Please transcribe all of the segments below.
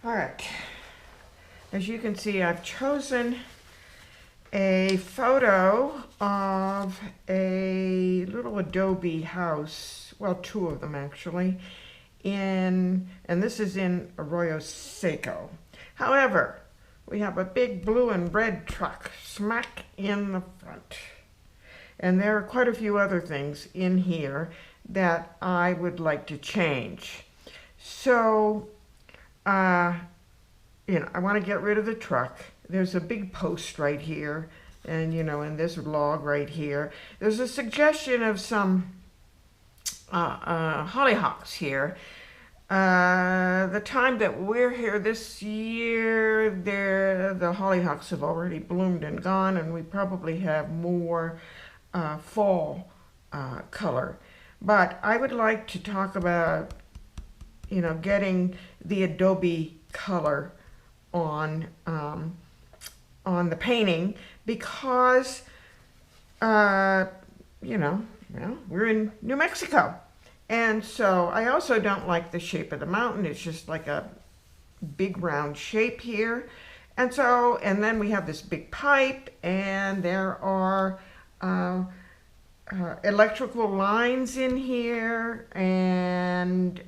All right, as you can see, I've chosen a photo of a little Adobe house, well, two of them actually, and this is in Arroyo Seco. However, we have a big blue and red truck smack in the front. And there are quite a few other things in here that I would like to change. So, uh, I want to get rid of the truck. There's a big post right here, and and this log right here. There's a suggestion of some hollyhocks here. The time that we're here this year, the hollyhocks have already bloomed and gone, and we probably have more fall color. But I would like to talk about, getting the Adobe color on the painting because, well, we're in New Mexico. And so I also don't like the shape of the mountain. It's just like a big round shape here. And so, and then we have this big pipe, and there are electrical lines in here, and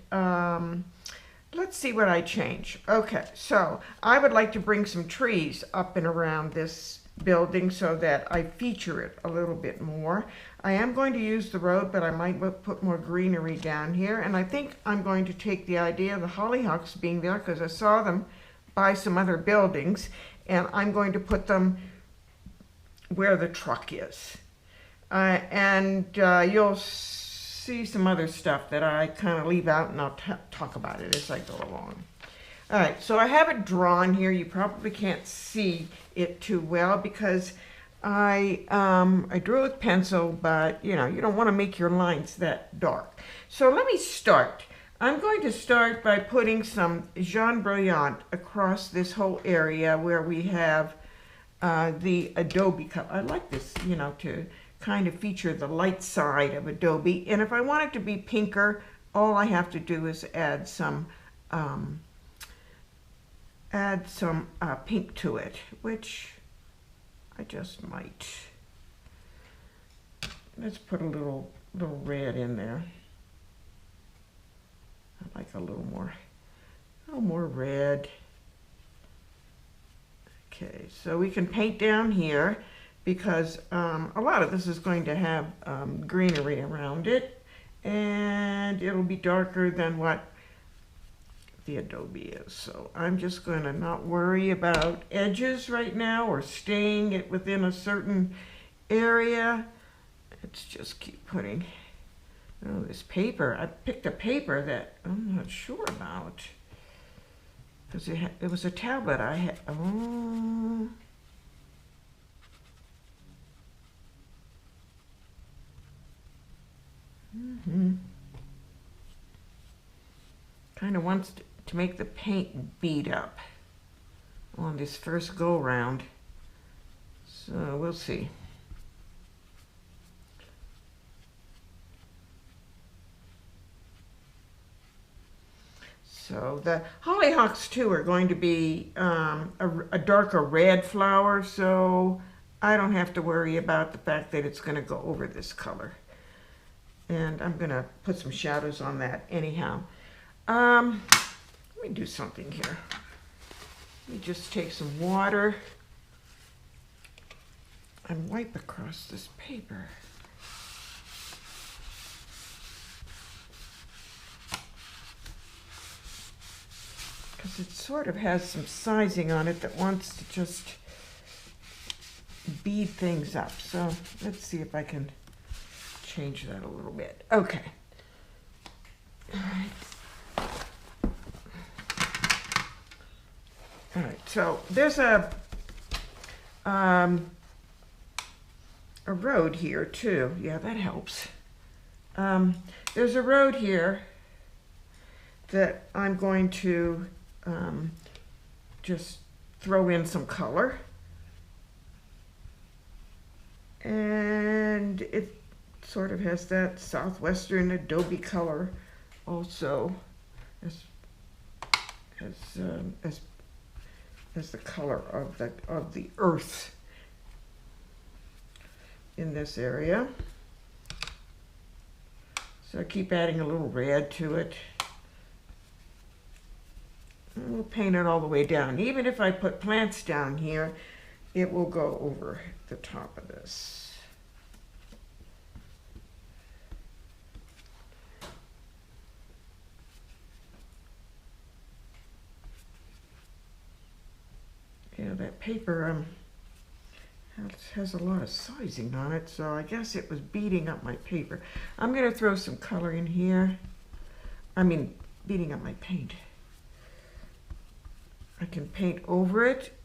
let's see what I change. Okay, so I would like to bring some trees up and around this building so that I feature it a little bit more. I am going to use the road, but I might put more greenery down here, and I think I'm going to take the idea of the hollyhocks being there because I saw them by some other buildings, and I'm going to put them where the truck is. You'll see some other stuff that I kind of leave out, and I'll talk about it as I go along. All right, so I have it drawn here. You probably can't see it too well because I drew with pencil, but you don't want to make your lines that dark. So let me start. I'm going to start by putting some Jaune Brilliant across this whole area where we have the Adobe color. I like this, to kind of feature the light side of Adobe. And if I want it to be pinker, all I have to do is add some pink to it, which I just might. Let's put a little red in there. I like a little more red. Okay, so we can paint down here because a lot of this is going to have greenery around it, and it'll be darker than what the Adobe is. So I'm just going to not worry about edges right now or staying it within a certain area. Let's just keep putting, this paper. I picked a paper that I'm not sure about because it was a tablet I had. Oh. Kind of wants to make the paint bead up on this first go round. So we'll see. So the hollyhocks too are going to be a darker red flower, so I don't have to worry about the fact that it's going to go over this color. And I'm going to put some shadows on that anyhow. Let me do something here. Let me just take some water and wipe across this paper. Because it sort of has some sizing on it that wants to just bead things up. So let's see if I can change that a little bit. Okay. All right, so there's a road here too. Yeah, that helps. There's a road here that I'm going to just throw in some color. And it sort of has that southwestern Adobe color also. as the color of the earth in this area. So I keep adding a little red to it. And we'll paint it all the way down. Even if I put plants down here, it will go over the top of this. Yeah, that paper has a lot of sizing on it, so I guess it was beating up my paper. I'm going to throw some color in here. I mean, beating up my paint. I can paint over it.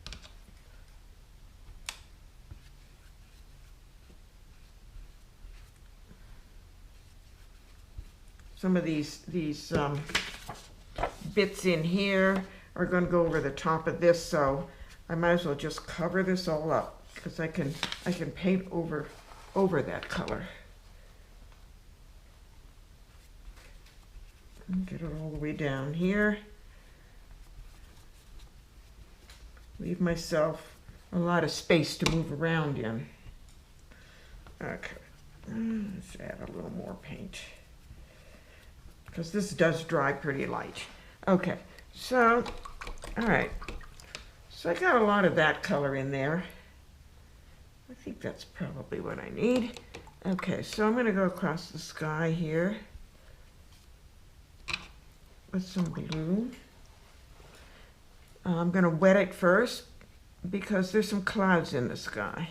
Some of these bits in here are going to go over the top of this, so I might as well just cover this all up because I can paint over that color. And get it all the way down here. Leave myself a lot of space to move around in. Okay, let's add a little more paint because this does dry pretty light. Okay, so, all right. So I got a lot of that color in there. I think that's probably what I need. Okay, so I'm going to go across the sky here with some blue. I'm going to wet it first because there's some clouds in the sky.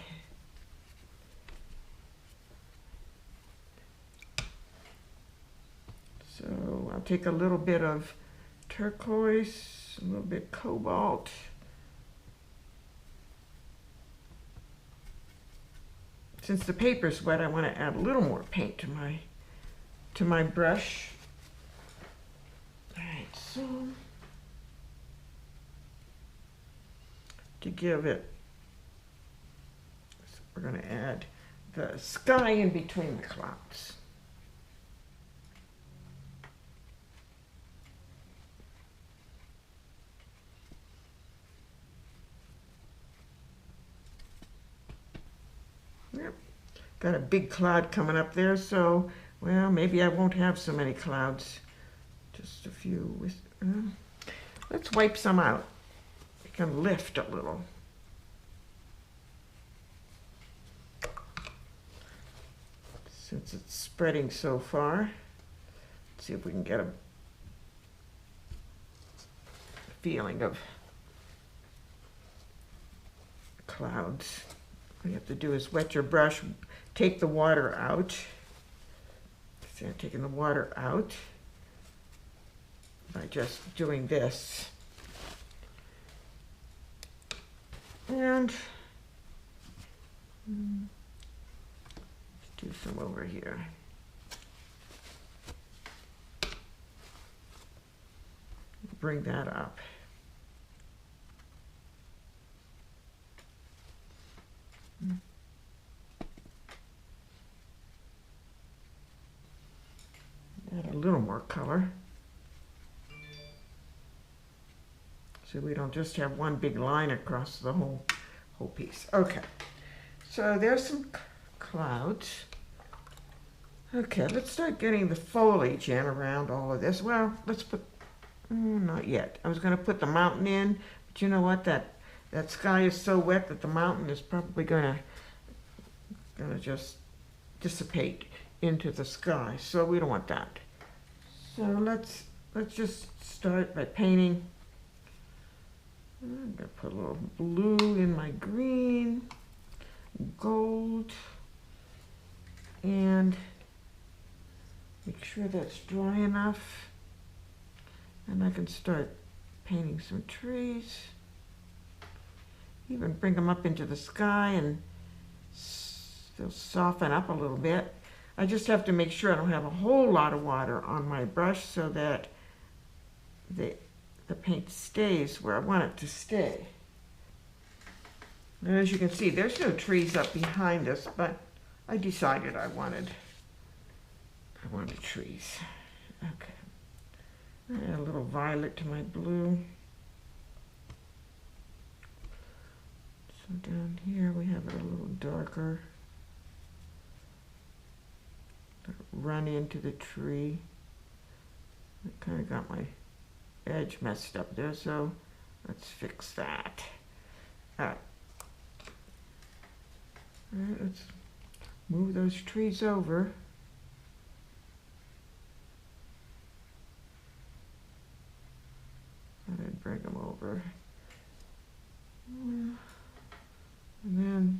So I'll take a little bit of turquoise, a little bit cobalt. Since the paper's wet, I want to add a little more paint to my brush. All right, so to give it, so we're going to add the sky in between the clouds. Yep. Got a big cloud coming up there, so, well, maybe I won't have so many clouds. Just a few. Let's wipe some out. It can lift a little. Since it's spreading so far, let's see if we can get a feeling of clouds. All you have to do is wet your brush, take the water out. See, I'm taking the water out by just doing this. And let's do some over here. Bring that up. Add a little more color. So we don't just have one big line across the whole piece. Okay, so there's some clouds. Okay, let's start getting the foliage in around all of this. Well, let's put, not yet. I was going to put the mountain in, but you know what? That sky is so wet that the mountain is probably gonna just dissipate into the sky. So we don't want that. So let's just start by painting. I'm gonna put a little blue in my green, gold, and make sure that's dry enough. And I can start painting some trees. Even bring them up into the sky and they'll soften up a little bit. I just have to make sure I don't have a whole lot of water on my brush so that the paint stays where I want it to stay. And as you can see, there's no trees up behind us, but I decided I wanted trees. Okay. Add a little violet to my blue. So down here we have it a little darker. Run into the tree. I kind of got my edge messed up there, so let's fix that. All right. All right, let's move those trees over. And then bring them over. And then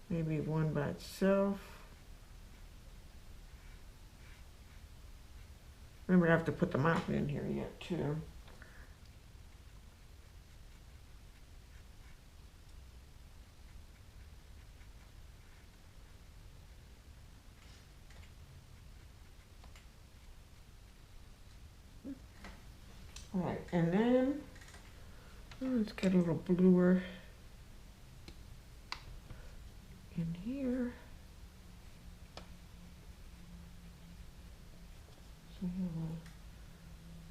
maybe one by itself. Remember, I have to put the mountain in here yet, too. All right, and then let's get a little bluer in here. So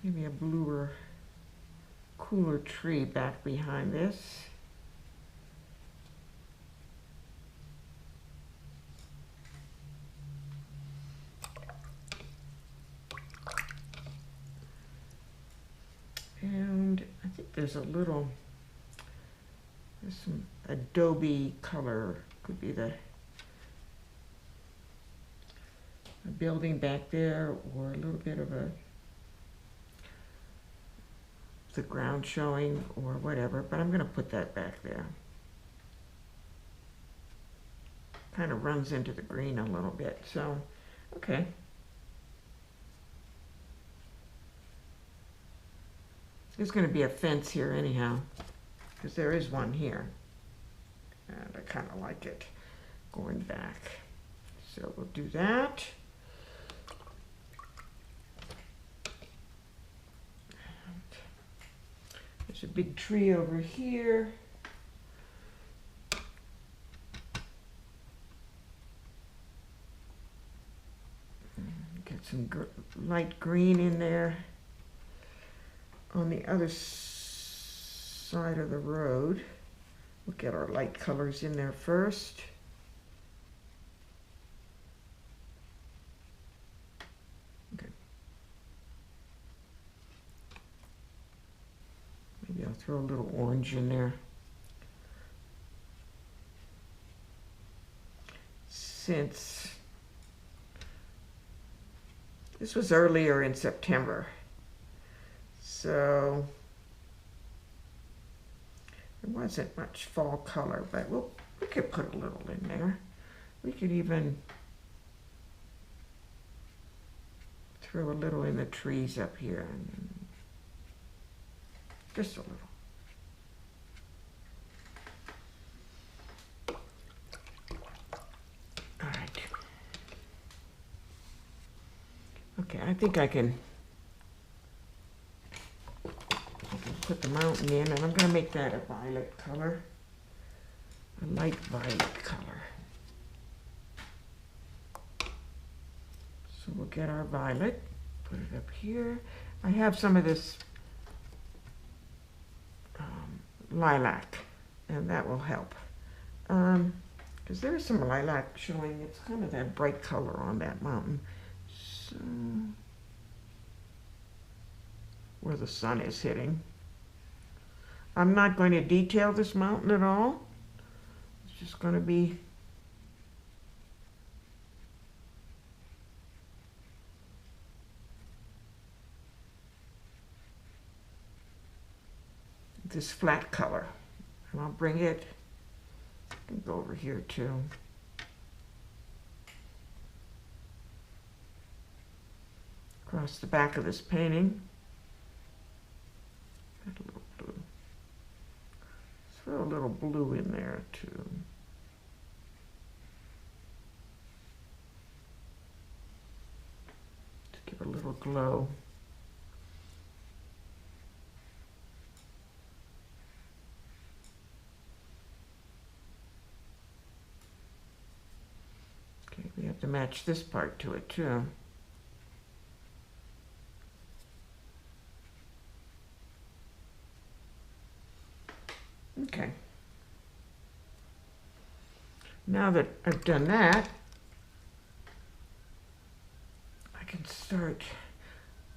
maybe a bluer, cooler tree back behind this. And I think there's some Adobe color, could be the a building back there, or a little bit of the ground showing, or whatever, but I'm going to put that back there. Kind of runs into the green a little bit, so okay. There's going to be a fence here anyhow, because there is one here, and I kind of like it going back. So we'll do that. There's a big tree over here. Get some light green in there. On the other side of the road, we'll get our light colors in there first. Okay. Maybe I'll throw a little orange in there. Since this was earlier in September, so there wasn't much fall color, but we could put a little in there. We could even throw a little in the trees up here, and just a little. All right. Okay, I think I can put the mountain in, and I'm going to make that a violet color, a light violet color. So we'll get our violet, put it up here. I have some of this lilac, and that will help. Because there is some lilac showing. It's kind of that bright color on that mountain. So, where the sun is hitting. I'm not going to detail this mountain at all. It's just going to be this flat color. And I'll bring it, I can go over here too. Across the back of this painting. Add a little blue. Throw a little blue in there too. To give it a little glow. Okay, we have to match this part to it too. Okay. Now that I've done that, I can start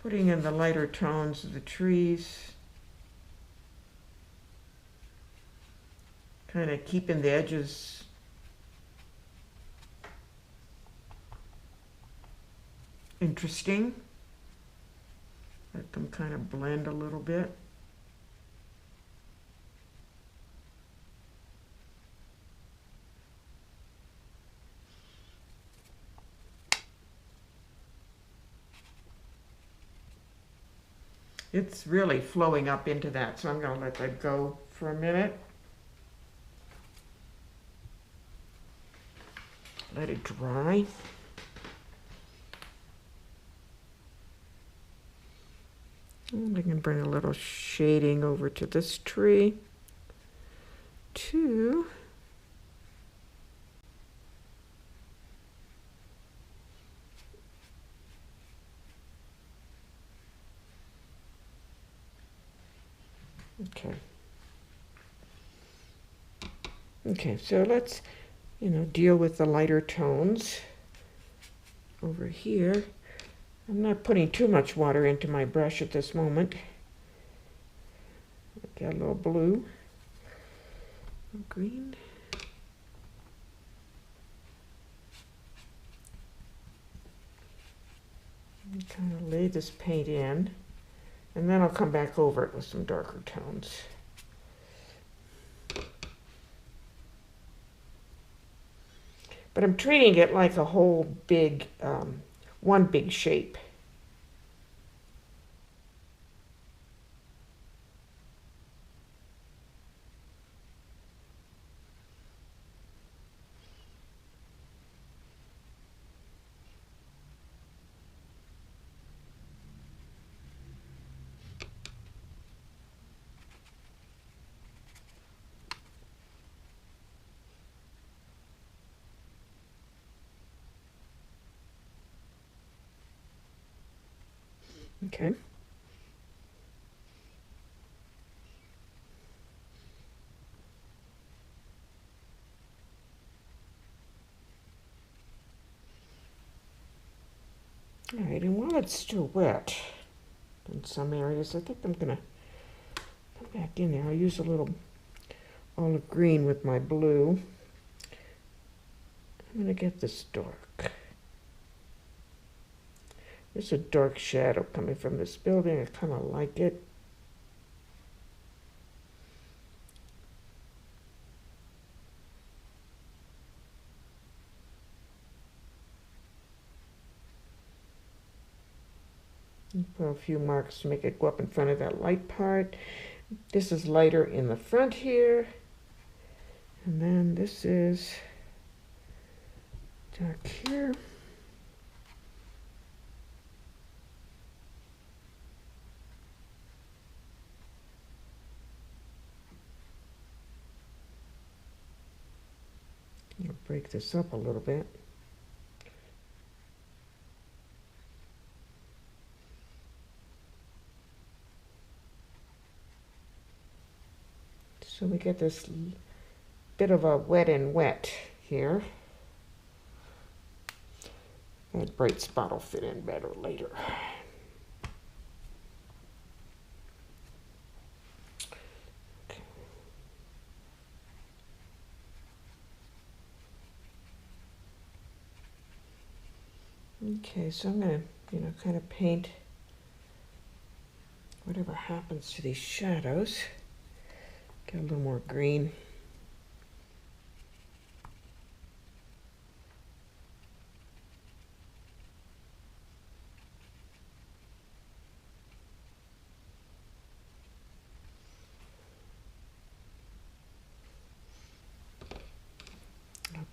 putting in the lighter tones of the trees, kind of keeping the edges interesting. Let them kind of blend a little bit. It's really flowing up into that, so I'm going to let that go for a minute. Let it dry. And I can bring a little shading over to this tree, too. Okay. Okay, so let's, deal with the lighter tones over here. I'm not putting too much water into my brush at this moment. Got a little blue, green. And kind of lay this paint in, and then I'll come back over it with some darker tones. But I'm treating it like a whole big, one big shape. Okay. All right, and while it's still wet in some areas, I think I'm going to come back in there. I'll use a little olive green with my blue. I'm going to get this dark. There's a dark shadow coming from this building. I kind of like it. Put a few marks to make it go up in front of that light part. This is lighter in the front here. And then this is dark here. I'll break this up a little bit. So we get this bit of a wet and wet here. That bright spot will fit in better later. Okay, so I'm going to, kind of paint whatever happens to these shadows. Get a little more green.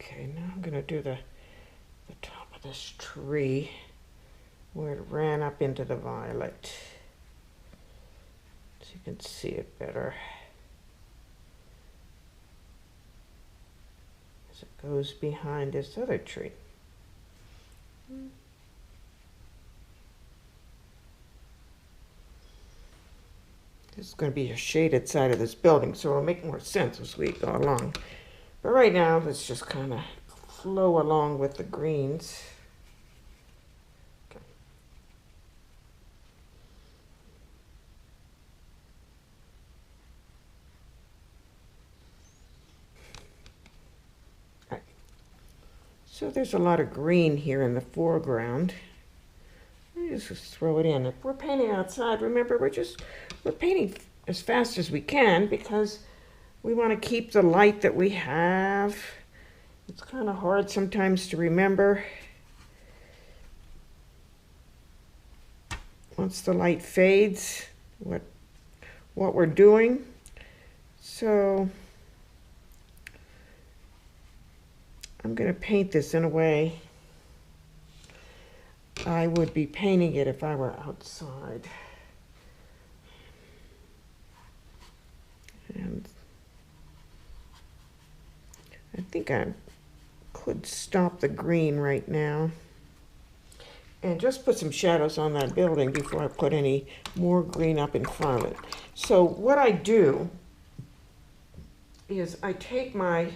Okay, now I'm going to do the top of this tree where it ran up into the violet, so you can see it better as it goes behind this other tree. This is going to be a shaded side of this building, so it'll make more sense as we go along. But right now, let's just kind of flow along with the greens. Okay. All right. So there's a lot of green here in the foreground. Just throw it in. If we're painting outside, remember, we're painting as fast as we can because we want to keep the light that we have. It's kind of hard sometimes to remember once the light fades what we're doing. So I'm going to paint this in a way I would be painting it if I were outside. And I think I could stop the green right now and just put some shadows on that building before I put any more green up in front of it. So what I do is I take my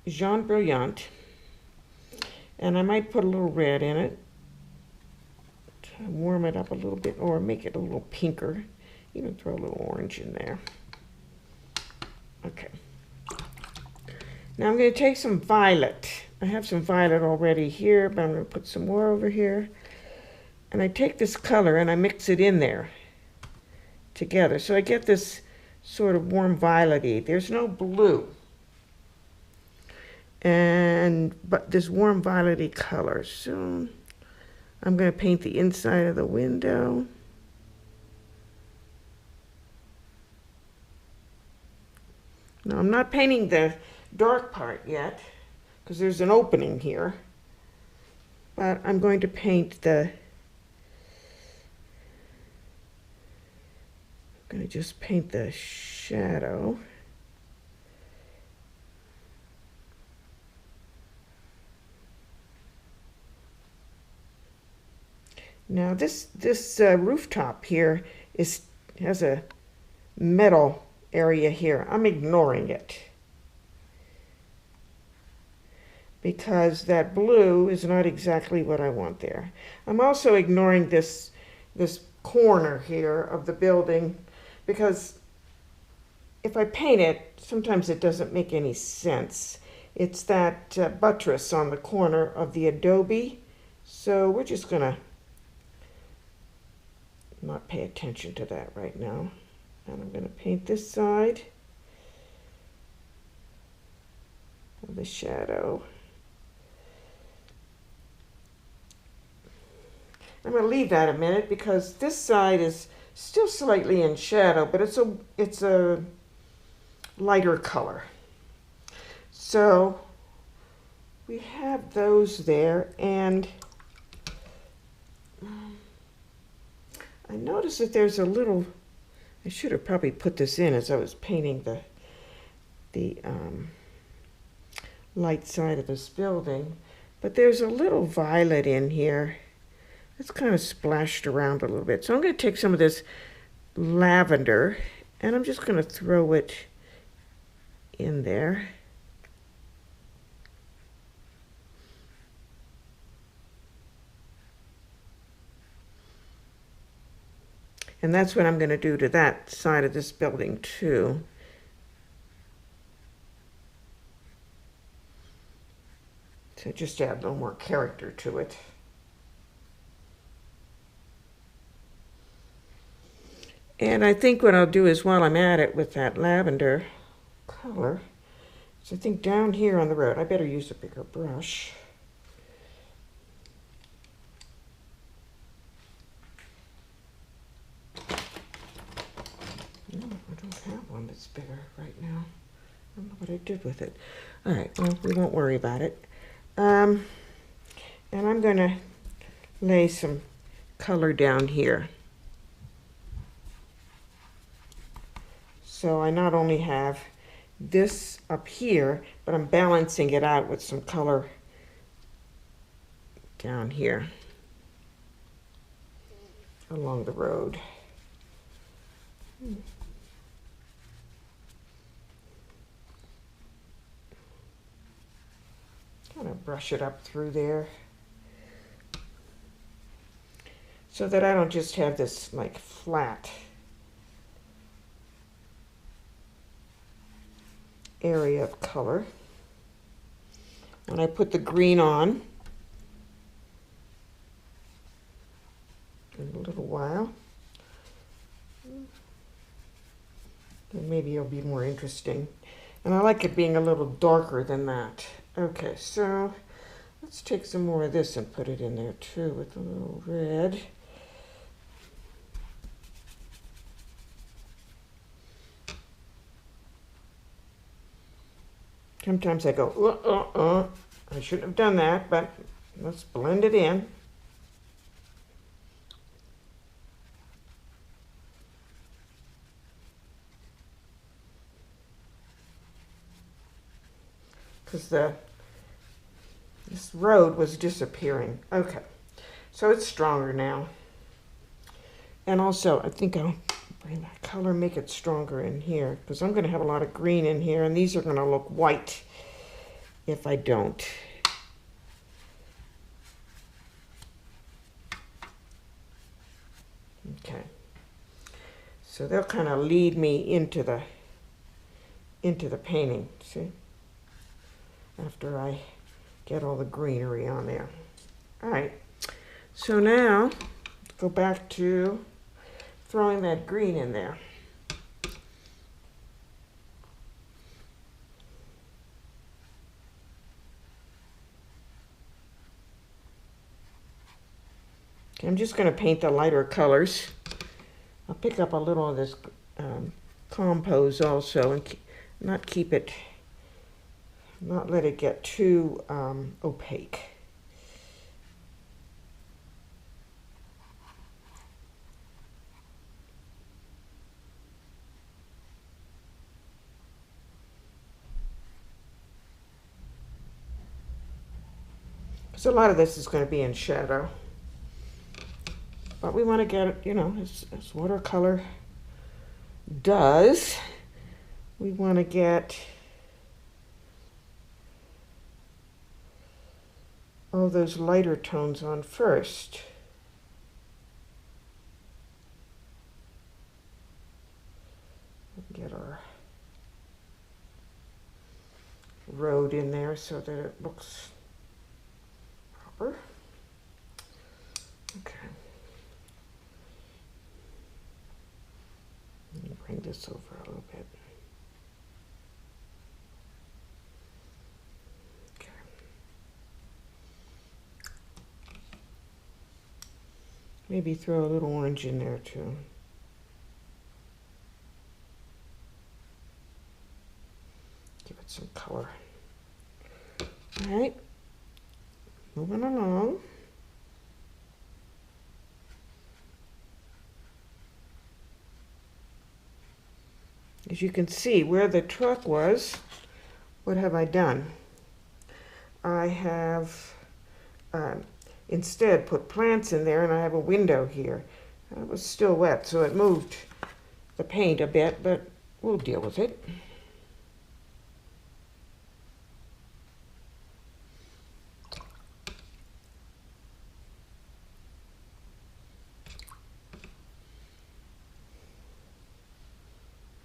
Jaune Brilliant, and I might put a little red in it to warm it up a little bit, or make it a little pinker. Even throw a little orange in there. Okay. Now I'm going to take some violet. I have some violet already here, but I'm going to put some more over here. And I take this color and I mix it in there together. So I get this sort of warm violet-y. There's no blue. But this warm violet-y color. So I'm going to paint the inside of the window. Now I'm not painting the dark part yet because there's an opening here. But I'm going to paint I'm going to just paint the shadow. Now this rooftop here has a metal area here. I'm ignoring it because that blue is not exactly what I want there. I'm also ignoring this corner here of the building because if I paint it, sometimes it doesn't make any sense. It's that buttress on the corner of the Adobe. So we're just gonna not pay attention to that right now. And I'm going to paint this side of the shadow. I'm going to leave that a minute because this side is still slightly in shadow, but it's a lighter color. So we have those there, and I noticed that there's a little, I should have probably put this in as I was painting the light side of this building, but there's a little violet in here. It's kind of splashed around a little bit. So I'm going to take some of this lavender and I'm just going to throw it in there. And that's what I'm going to do to that side of this building too. To just add a little more character to it. And I think what I'll do is while I'm at it with that lavender color, is I think down here on the road, I better use a bigger brush. I don't have one that's bigger right now. I don't know what I did with it. All right, well, we won't worry about it. And I'm going to lay some color down here. So I not only have this up here, but I'm balancing it out with some color down here along the road. Kind of brush it up through there so that I don't just have this like flat area of color. When I put the green on in a little while, then maybe it'll be more interesting. And I like it being a little darker than that. Okay, so let's take some more of this and put it in there too with a little red. Sometimes I go, I shouldn't have done that, but let's blend it in. Because this road was disappearing. Okay, so it's stronger now. And also, I think I'll bring that color, make it stronger in here, because I'm going to have a lot of green in here, and these are going to look white if I don't. Okay, so they'll kind of lead me into the painting, see? After I get all the greenery on there. All right, so now go back to throwing that green in there. Okay, I'm just going to paint the lighter colors. I'll pick up a little of this compose also and not let it get too opaque. Because a lot of this is going to be in shadow. But we want to get it, you know, as watercolor does. We want to get all those lighter tones on first. Get our road in there so that it looks proper. Okay. Let me bring this over a little bit. Okay. Maybe throw a little orange in there too. Give it some color. All right, moving along. As you can see, where the truck was, what have I done? I have instead put plants in there, and I have a window here. It was still wet, so it moved the paint a bit, but we'll deal with it.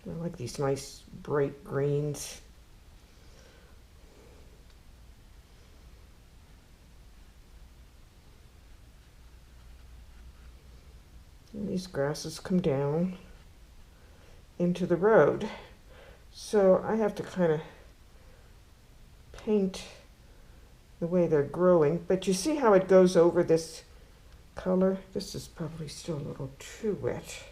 I like these nice bright greens. And these grasses come down into the road. So I have to kind of paint the way they're growing. But you see how it goes over this color? This is probably still a little too wet.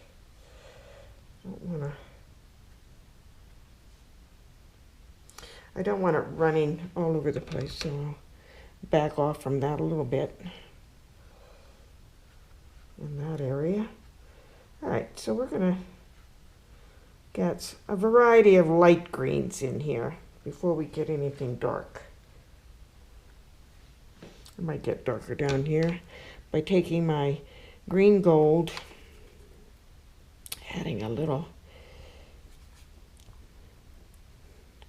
I don't want it running all over the place, so I'll back off from that a little bit in that area. All right, so we're going to get a variety of light greens in here before we get anything dark. I might get darker down here by taking my green gold adding a little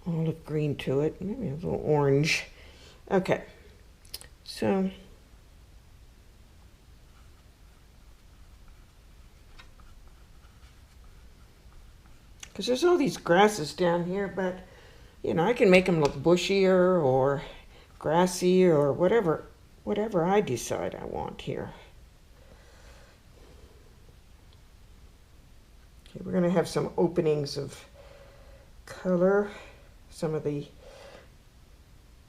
olive green to it, maybe a little orange. Okay, so because there's all these grasses down here, but you know, I can make them look bushier or grassy or whatever I decide I want here. Okay, we're going to have some openings of color. Some of the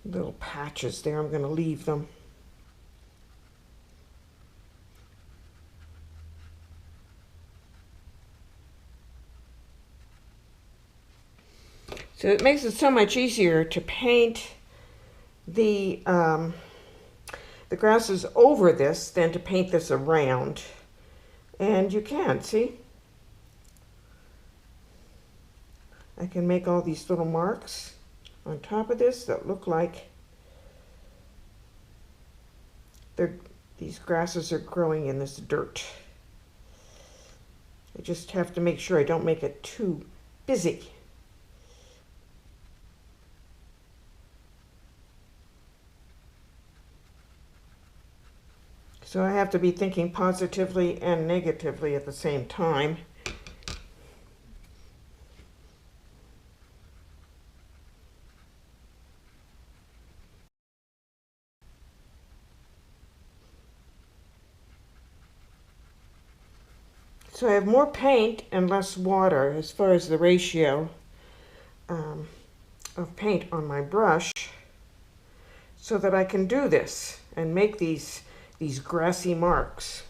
little patches there, I'm going to leave them. So it makes it so much easier to paint the grasses over this than to paint this around. And you can, see? I can make all these little marks on top of this that look like these grasses are growing in this dirt. I just have to make sure I don't make it too busy. So I have to be thinking positively and negatively at the same time. So I have more paint and less water as far as the ratio of paint on my brush, so that I can do this and make these grassy marks.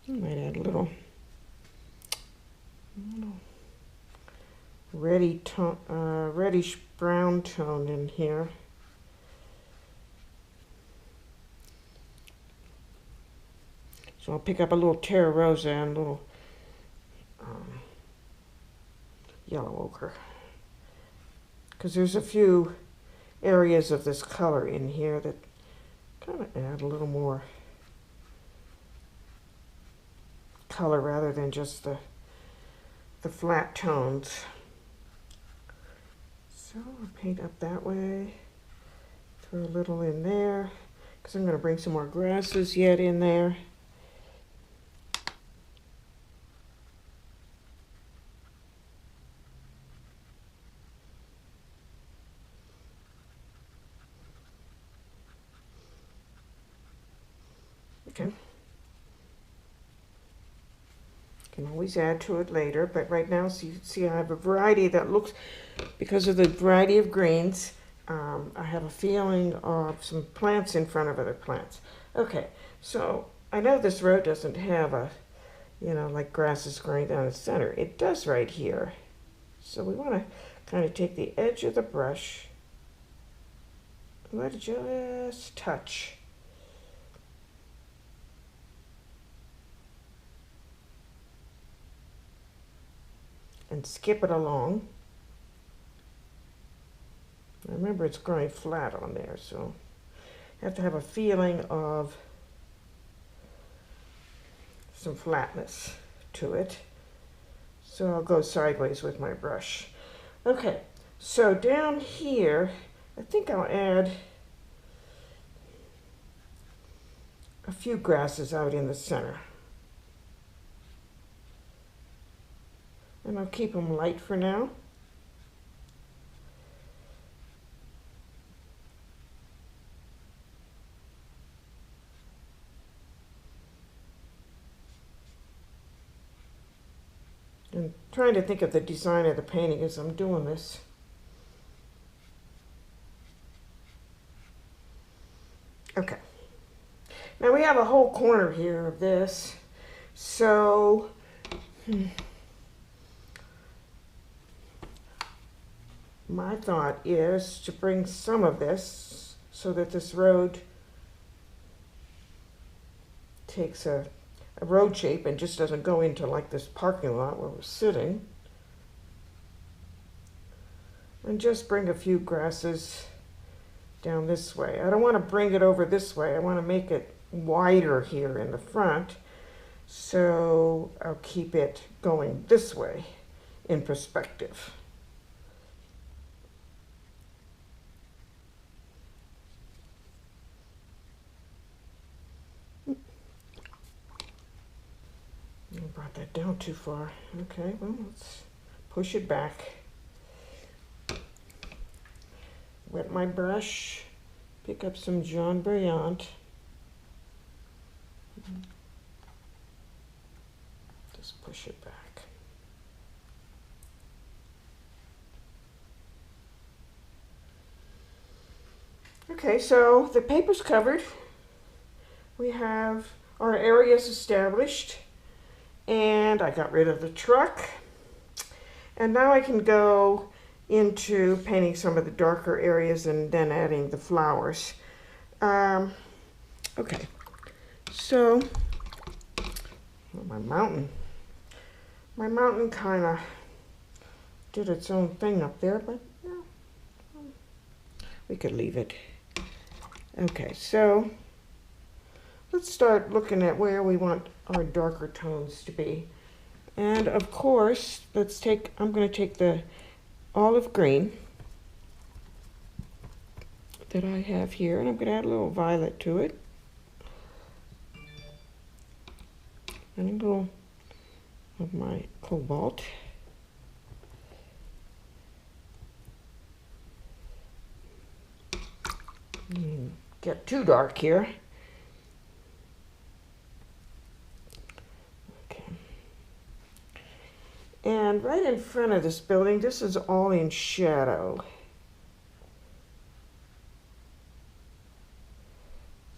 I might add a little reddish brown tone in here. So I'll pick up a little terra rosa and a little yellow ochre, because there's a few areas of this color in here that kind of add a little more color rather than just the flat tones. So I'll paint up that way, throw a little in there, because I'm going to bring some more grasses yet in there. Okay. Can always add to it later, but right now, so you can see I have a variety that looks, because of the variety of greens, I have a feeling of some plants in front of other plants. Okay, so I know this row doesn't have a, you know, like grasses growing down the center. It does right here. So we want to kind of take the edge of the brush, let it just touch. And skip it along. Remember, it's growing flat on there, so you have to have a feeling of some flatness to it. So I'll go sideways with my brush. Okay, so down here, I think I'll add a few grasses out in the center. And I'll keep them light for now. And trying to think of the design of the painting as I'm doing this. Okay. Now we have a whole corner here of this. So, my thought is to bring some of this so that this road takes a road shape and just doesn't go into like this parking lot where we're sitting. And just bring a few grasses down this way. I don't want to bring it over this way. I want to make it wider here in the front. So I'll keep it going this way in perspective. I brought that down too far. Okay, well, let's push it back. Wet my brush, pick up some Jaune Brilliant. Just push it back. Okay, so the paper's covered. We have our areas established, and I got rid of the truck. And now I can go into painting some of the darker areas and then adding the flowers. Okay, so my mountain kind of did its own thing up there, but yeah, we could leave it. Okay, so let's start looking at where we want our darker tones to be. And of course, I'm going to take the olive green that I have here, and I'm going to add a little violet to it. And a little of my cobalt. Get too dark here. Okay. And right in front of this building, this is all in shadow.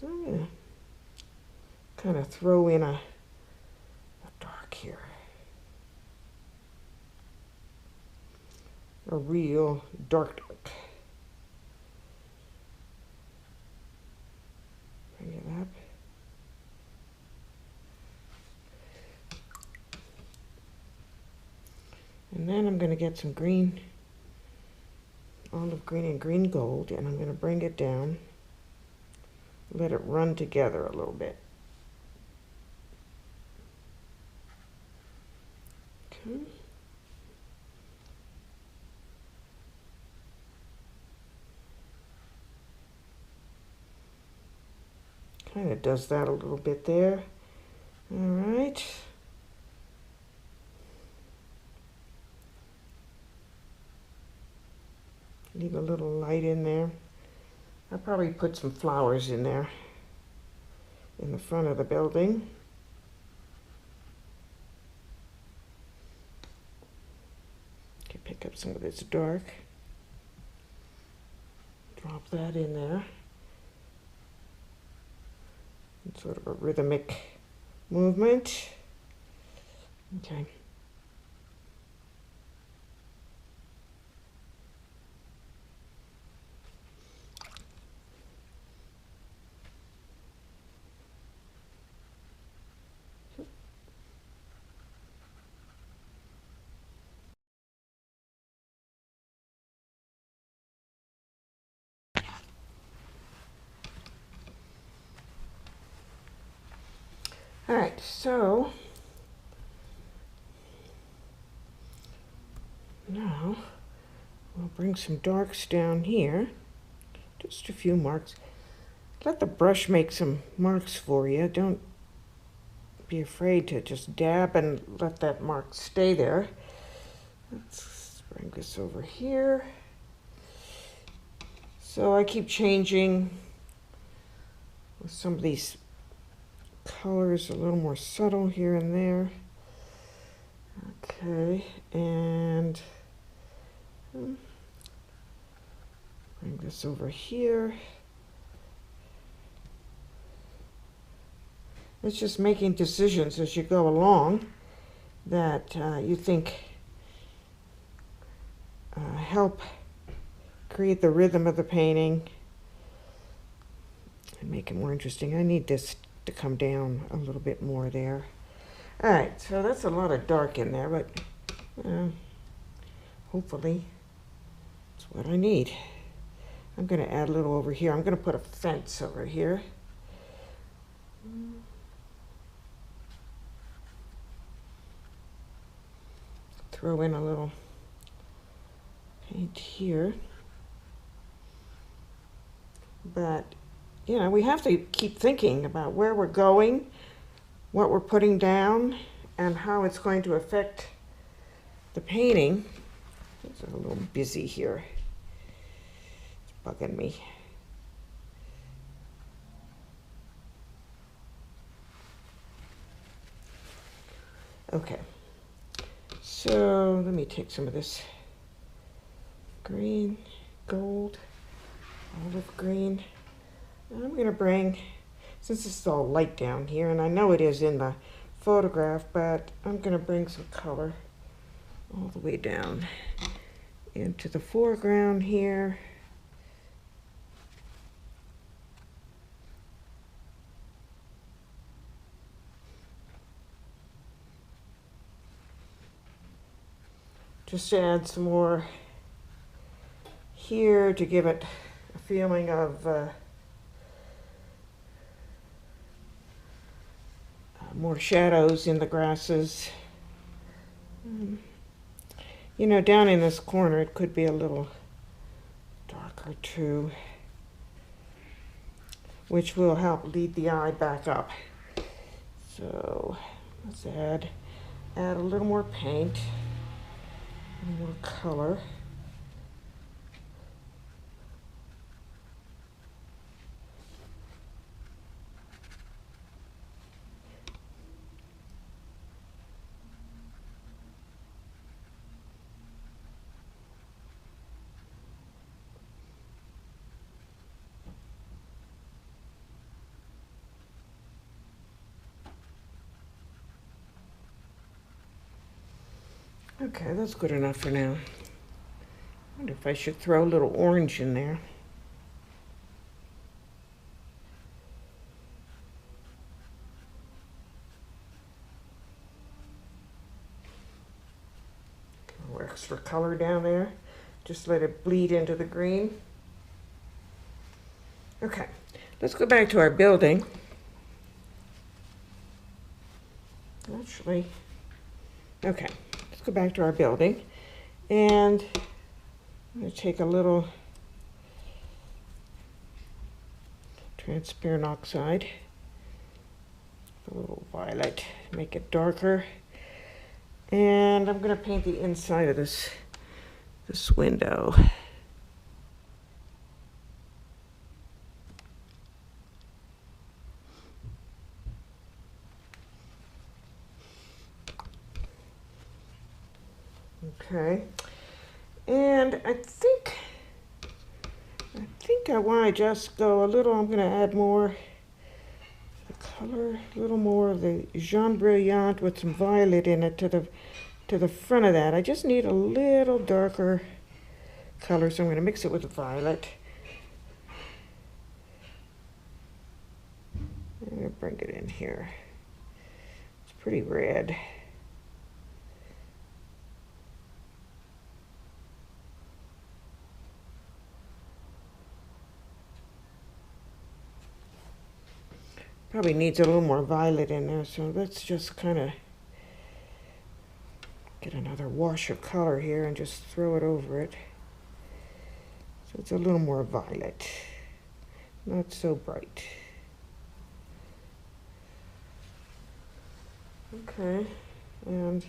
So I'm going to kind of throw in a dark here. A real dark. Bring it up. And then I'm going to get some green, olive green and green gold, and I'm going to bring it down, let it run together a little bit. Okay. Kind of does that a little bit there. All right. Leave a little light in there. I'll probably put some flowers in there in the front of the building. Okay, pick up some of this dark. Drop that in there. It's sort of a rhythmic movement. Okay. All right, so now we'll bring some darks down here, just a few marks. Let the brush make some marks for you. Don't be afraid to just dab and let that mark stay there. Let's bring this over here. So I keep changing with some of these colors, a little more subtle here and there. Okay, and bring this over here. It's just making decisions as you go along that you think help create the rhythm of the painting and make it more interesting. I need this to come down a little bit more there. All right, so that's a lot of dark in there, but hopefully it's what I need. I'm going to add a little over here. I'm going to put a fence over here. Throw in a little paint here. But, you know, we have to keep thinking about where we're going, what we're putting down, and how it's going to affect the painting. It's a little busy here. It's bugging me. Okay. So let me take some of this green, gold, olive green. And I'm going to bring, since this is all light down here, and I know it is in the photograph, but I'm going to bring some color all the way down into the foreground here. Just to add some more here to give it a feeling of more shadows in the grasses. You know, down in this corner it could be a little darker too, which will help lead the eye back up. So let's add a little more paint. More color. Okay, that's good enough for now. I wonder if I should throw a little orange in there. A little extra color down there. Just let it bleed into the green. Okay, let's go back to our building. Actually, okay. Let's go back to our building, and I'm going to take a little transparent oxide, a little violet, make it darker, and I'm going to paint the inside of this window. Okay, and I think I want to just go a little. I'm going to add more color, a little more of the Jaune Brilliant with some violet in it to the front of that. I just need a little darker color, so I'm going to mix it with the violet. I'm going to bring it in here. It's pretty red. Probably needs a little more violet in there, so let's just kind of get another wash of color here and just throw it over it. So it's a little more violet, not so bright. Okay, and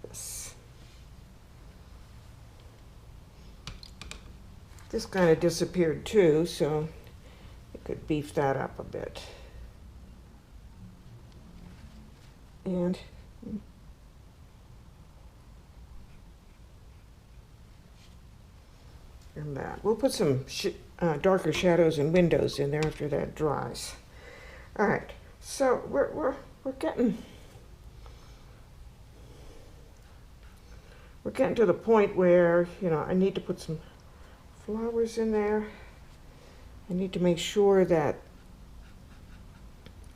this. This kind of disappeared too, so could beef that up a bit. And that. We'll put some darker shadows and windows in there after that dries. All right, so we're getting to the point where, you know, I need to put some flowers in there. I need to make sure that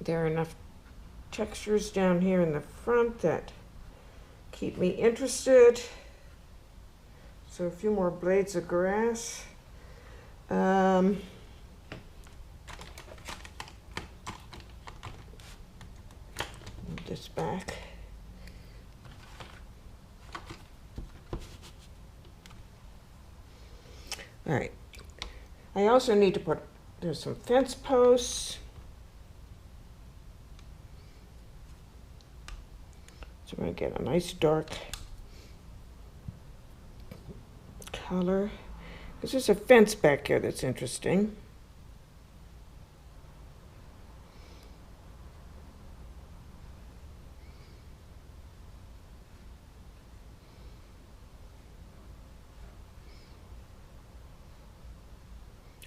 there are enough textures down here in the front that keep me interested. So a few more blades of grass. Move this back. All right. I also need to put, there's some fence posts. So I'm going to get a nice dark color. Because there's a fence back here that's interesting.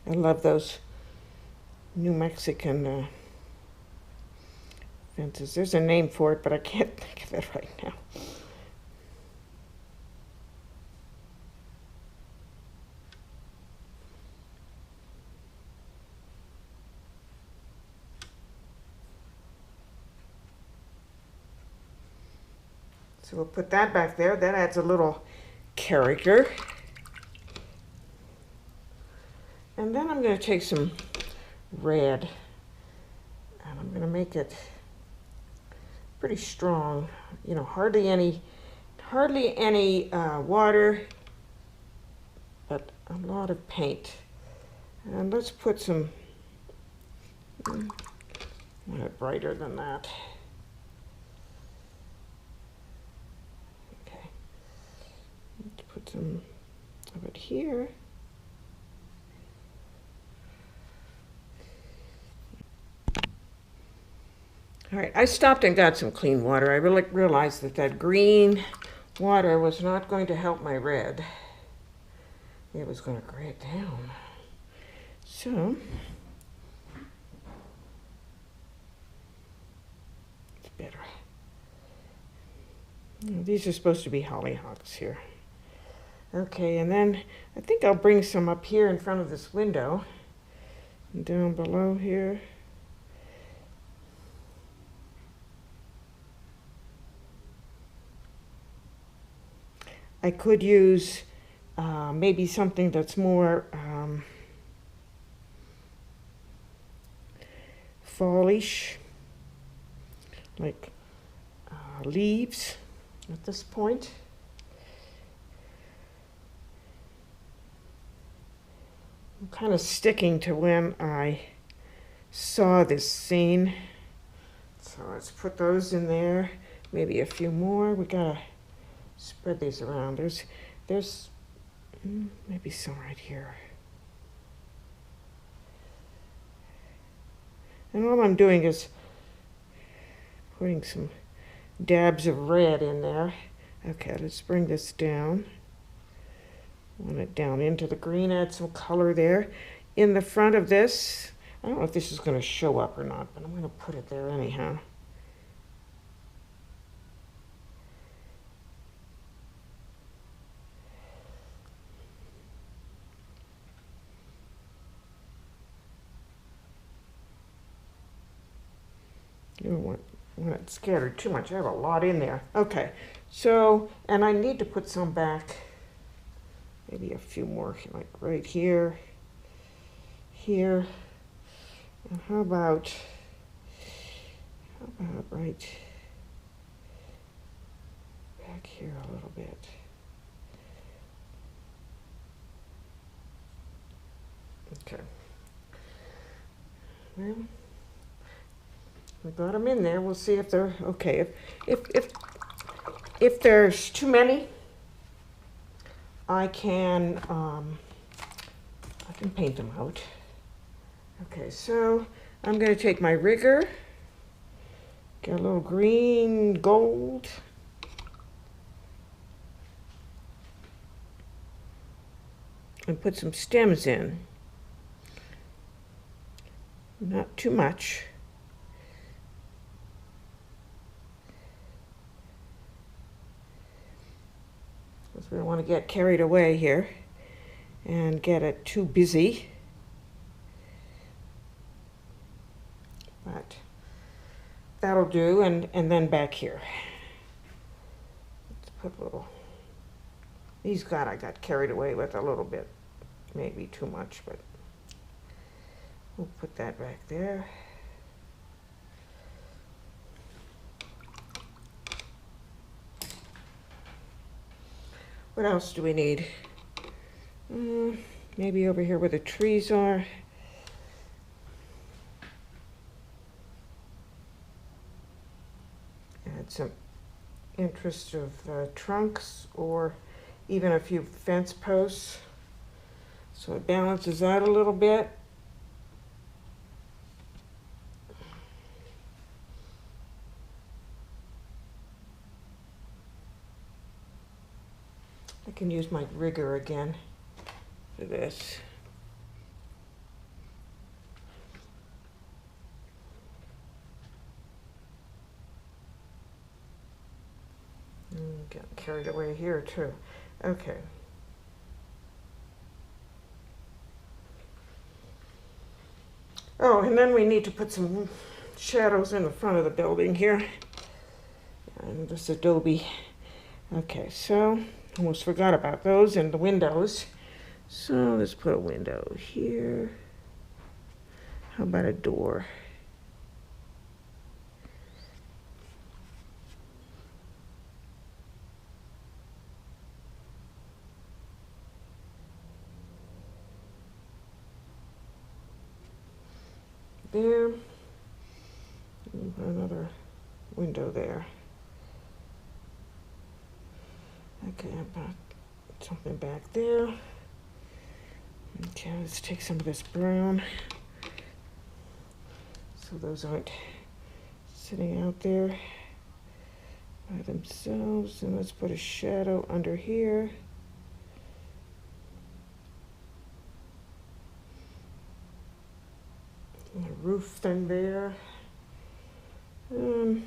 I love those New Mexican fences. There's a name for it, but I can't think of it right now. So we'll put that back there. That adds a little character. And then I'm going to take some red and I'm going to make it pretty strong. You know, hardly any water, but a lot of paint. And let's put some, I want it brighter than that. Okay, let's put some of it here. All right, I stopped and got some clean water. I really realized that that green water was not going to help my red. It was going to gray it down. So, it's better. These are supposed to be hollyhocks here. Okay, and then I think I'll bring some up here in front of this window. And down below here. I could use maybe something that's more fallish, like leaves at this point. I'm kind of sticking to when I saw this scene. So let's put those in there, maybe a few more. We gotta spread these around. There's maybe some right here. And all I'm doing is putting some dabs of red in there. Okay, let's bring this down. Want it down into the green, add some color there. In the front of this, I don't know if this is going to show up or not, but I'm going to put it there anyhow. You don't want it scattered too much. I have a lot in there. Okay, so, and I need to put some back, maybe a few more, like right here, here, and how about right back here a little bit. Okay. Well, we got them in there. We'll see if they're okay. If there's too many, I can paint them out. Okay, so I'm going to take my rigger, get a little green gold, and put some stems in. Not too much. Because we don't want to get carried away here and get it too busy. But that'll do, and then back here. Let's put a little I got carried away with a little bit, maybe too much, but we'll put that back there. What else do we need? Maybe over here where the trees are. Add some interest of trunks or even a few fence posts so it balances out a little bit. I can use my rigger again for this. Got carried away here too. Okay. Oh, and then we need to put some shadows in the front of the building here. And this Adobe. Okay, so almost forgot about those and the windows. So let's put a window here. How about a door? There. And put another window there. Okay, about something back there. Okay, let's take some of this brown so those aren't sitting out there by themselves. And let's put a shadow under here. And a roof thing there. There's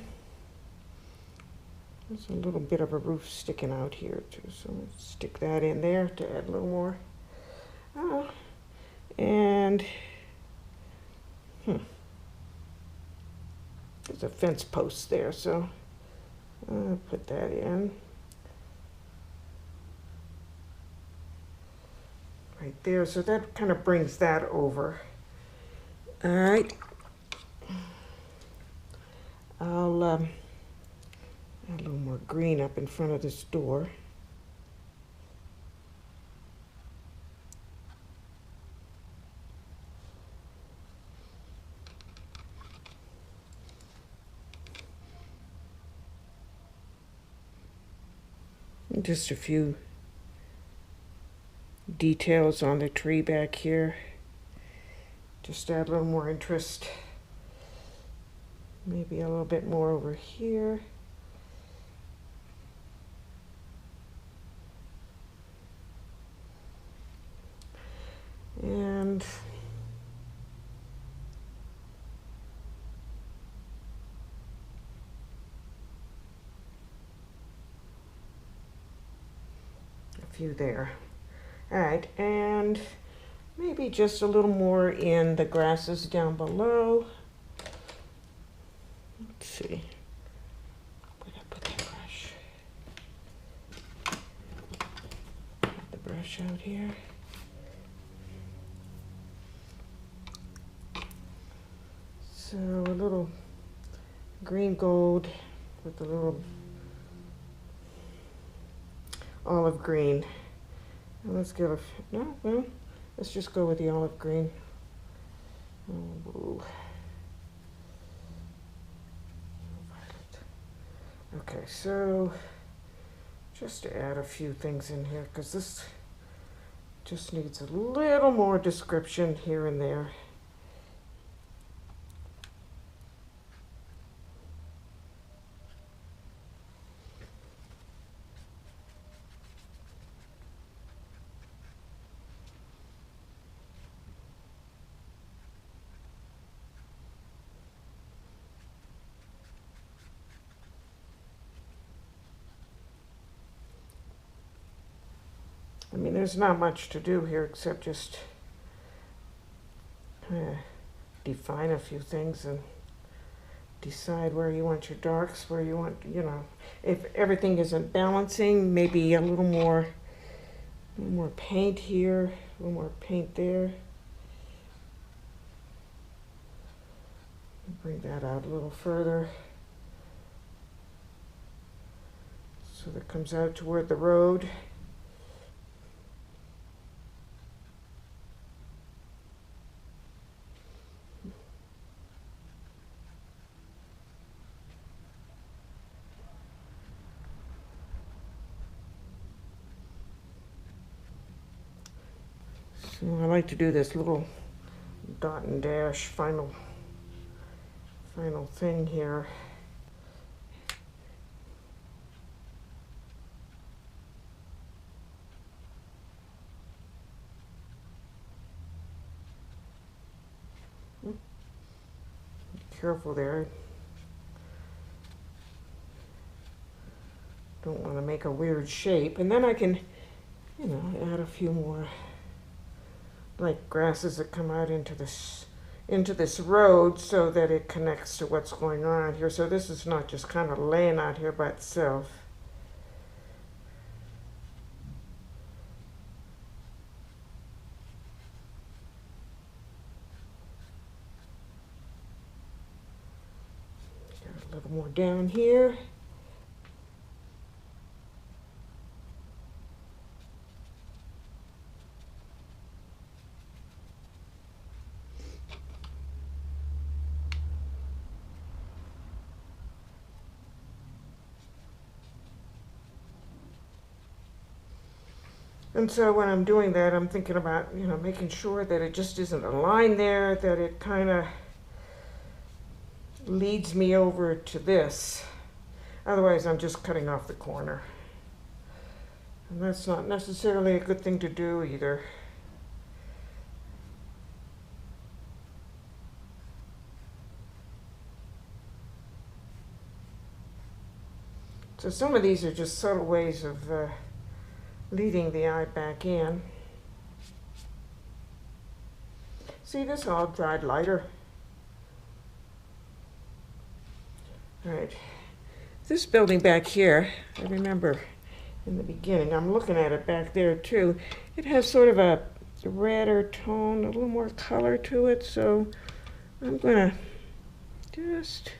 a little bit of a roof sticking out here too, so let's stick that in there to add a little more. Oh, and there's a fence post there, so I'll put that in. Right there, so that kind of brings that over. All right. I'll add a little more green up in front of this door. And just a few details on the tree back here. Just add a little more interest. Maybe a little bit more over here. And a few there. All right, and maybe just a little more in the grasses down below. Let's see. Where'd I put that brush? Put the brush out here. So a little green gold with a little olive green. And let's give let's just go with the olive green. Oh, okay, so just to add a few things in here, because this just needs a little more description here and there. I mean, there's not much to do here except just define a few things and decide where you want your darks, where you want, if everything isn't balancing, maybe a little more A little more paint here, a little more paint there. Bring that out a little further. So that comes out toward the road. So I like to do this little dot and dash final thing here. Be careful there. Don't want to make a weird shape. And then I can, you know, add a few more like grasses that come out into this road so that it connects to what's going on here. So this is not just kind of laying out here by itself. Got a little more down here. And so when I'm doing that, I'm thinking about, you know, making sure that it just isn't a line there, that it kind of leads me over to this. Otherwise, I'm just cutting off the corner. And that's not necessarily a good thing to do either. So some of these are just subtle ways of leading the eye back in. See, this all dried lighter. All right, this building back here, I remember in the beginning, I'm looking at it back there too. It has sort of a redder tone, a little more color to it, so I'm gonna just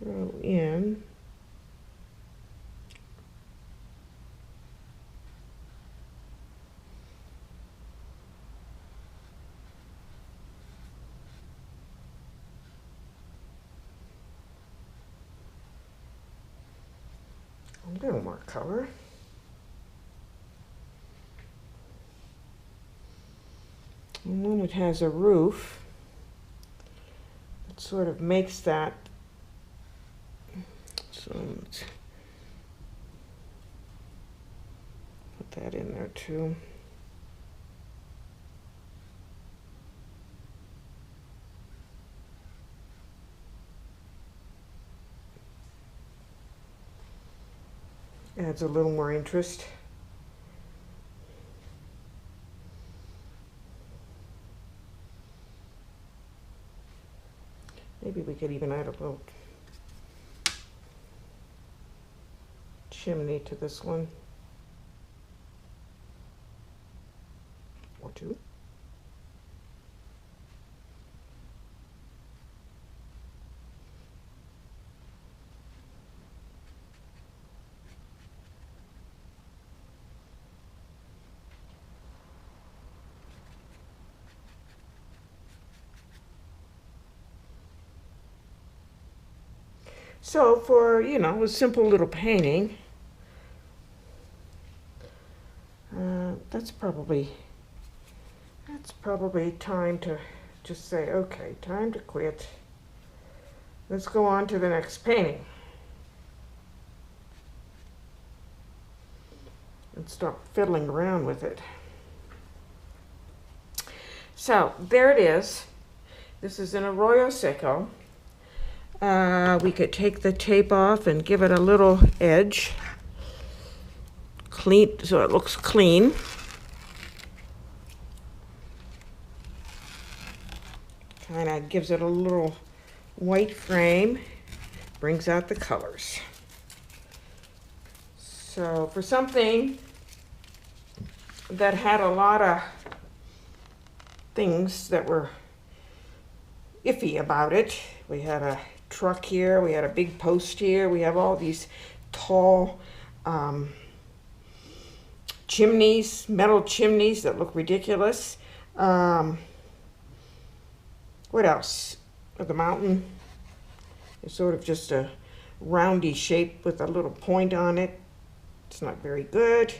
throw in a little more color. And then it has a roof that sort of makes that. So let's put that in there too. Adds a little more interest. Maybe we could even add a little chimney to this one. Or two. So for, you know, a simple little painting, that's probably time to just say, okay, time to quit. Let's go on to the next painting. And stop fiddling around with it. So there it is. This is an Arroyo Seco. We could take the tape off and give it a little edge. Clean, so it looks clean. Kind of gives it a little white frame, brings out the colors. So for something that had a lot of things that were iffy about it, we had a truck here, we had a big post here, we have all these tall chimneys, metal chimneys that look ridiculous. What else? The mountain is sort of just a roundy shape with a little point on it. It's not very good.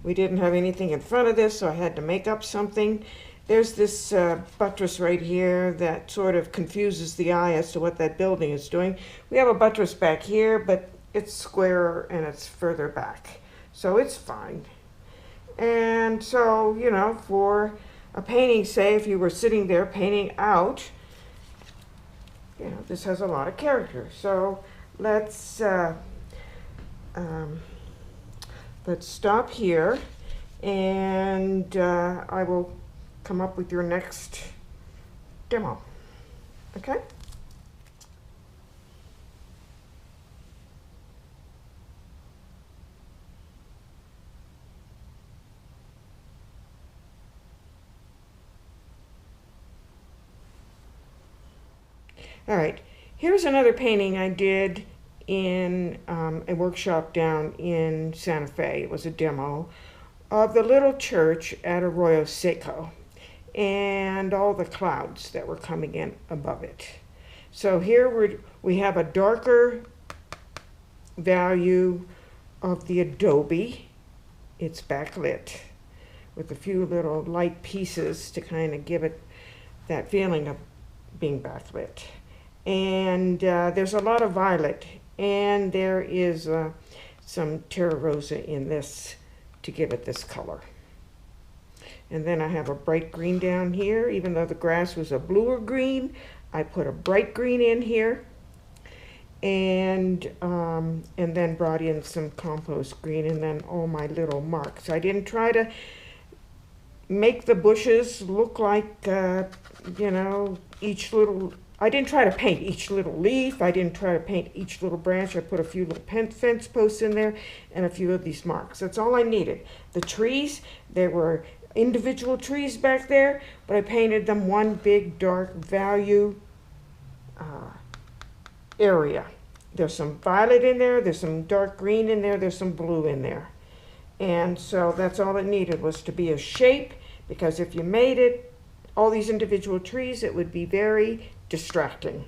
We didn't have anything in front of this, so I had to make up something. There's this buttress right here that sort of confuses the eye as to what that building is doing. We have a buttress back here, but it's squarer and it's further back, so it's fine. And so, you know, for a painting, say if you were sitting there painting out, you know, this has a lot of character. So let's stop here, and I will come up with your next demo. Okay? All right, here's another painting I did in a workshop down in Santa Fe. It was a demo of the little church at Arroyo Seco and all the clouds that were coming in above it. So here we have a darker value of the Adobe. It's backlit with a few little light pieces to kind of give it that feeling of being backlit. And there's a lot of violet, and there is some terra rosa in this to give it this color. And then I have a bright green down here. Even though the grass was a bluer green, I put a bright green in here, and then brought in some compost green, and then all my little marks. I didn't try to make the bushes look like you know, I didn't try to paint each little leaf. I didn't try to paint each little branch. I put a few little fence posts in there and a few of these marks. That's all I needed. The trees, there were individual trees back there, but I painted them one big dark value area. There's some violet in there, there's some dark green in there, there's some blue in there. And so that's all it needed, was to be a shape, because if you made it, all these individual trees, it would be very distracting.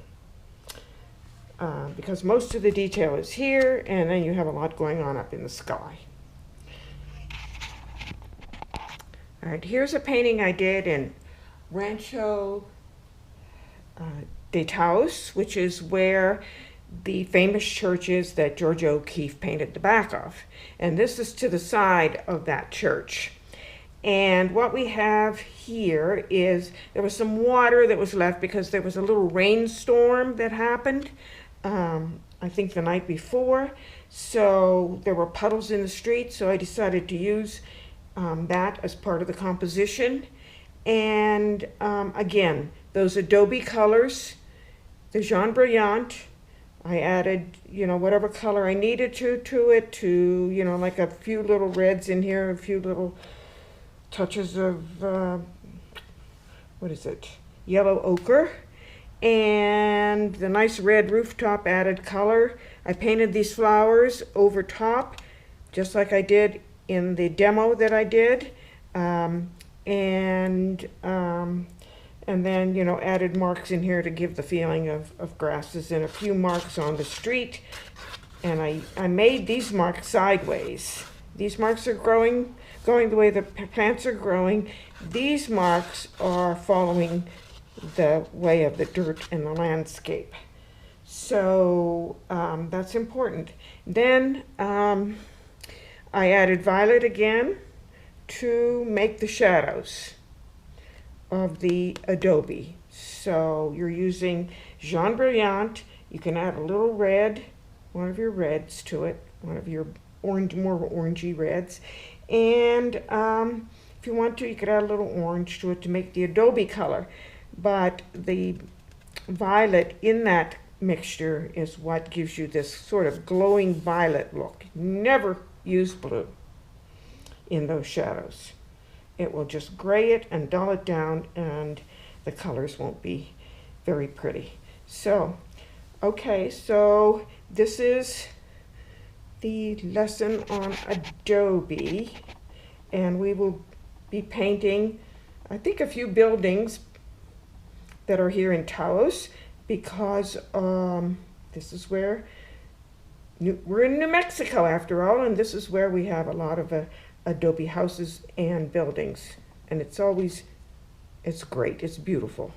Because most of the detail is here, and then you have a lot going on up in the sky. All right, here's a painting I did in Rancho de Taos, which is where the famous church is that Georgia O'Keeffe painted the back of. And this is to the side of that church. And what we have here is there was some water that was left because there was a little rainstorm that happened, I think the night before. So there were puddles in the street, so I decided to use that as part of the composition. And again, those Adobe colors, the Jaune Brilliant, I added, you know, whatever color I needed to it, to, you know, like a few little reds in here, a few little touches of, what is it, yellow ochre, and the nice red rooftop added color. I painted these flowers over top, just like I did in the demo that I did, and then, you know, added marks in here to give the feeling of grasses, and a few marks on the street. And I made these marks sideways. These marks are going the way the plants are growing. These marks are following the way of the dirt and the landscape. So that's important. Then I added violet again to make the shadows of the Adobe. So you're using Jaune Brilliant. You can add a little red, one of your reds to it, one of your orange, more orangey reds. And if you want to, you could add a little orange to it to make the Adobe color. But the violet in that mixture is what gives you this sort of glowing violet look. Never use blue in those shadows. It will just gray it and dull it down, and the colors won't be very pretty. So, okay, so this is the lesson on Adobe, and we will be painting, I think, a few buildings that are here in Taos, because this is where we're in New Mexico after all, and this is where we have a lot of Adobe houses and buildings, and it's great, it's beautiful.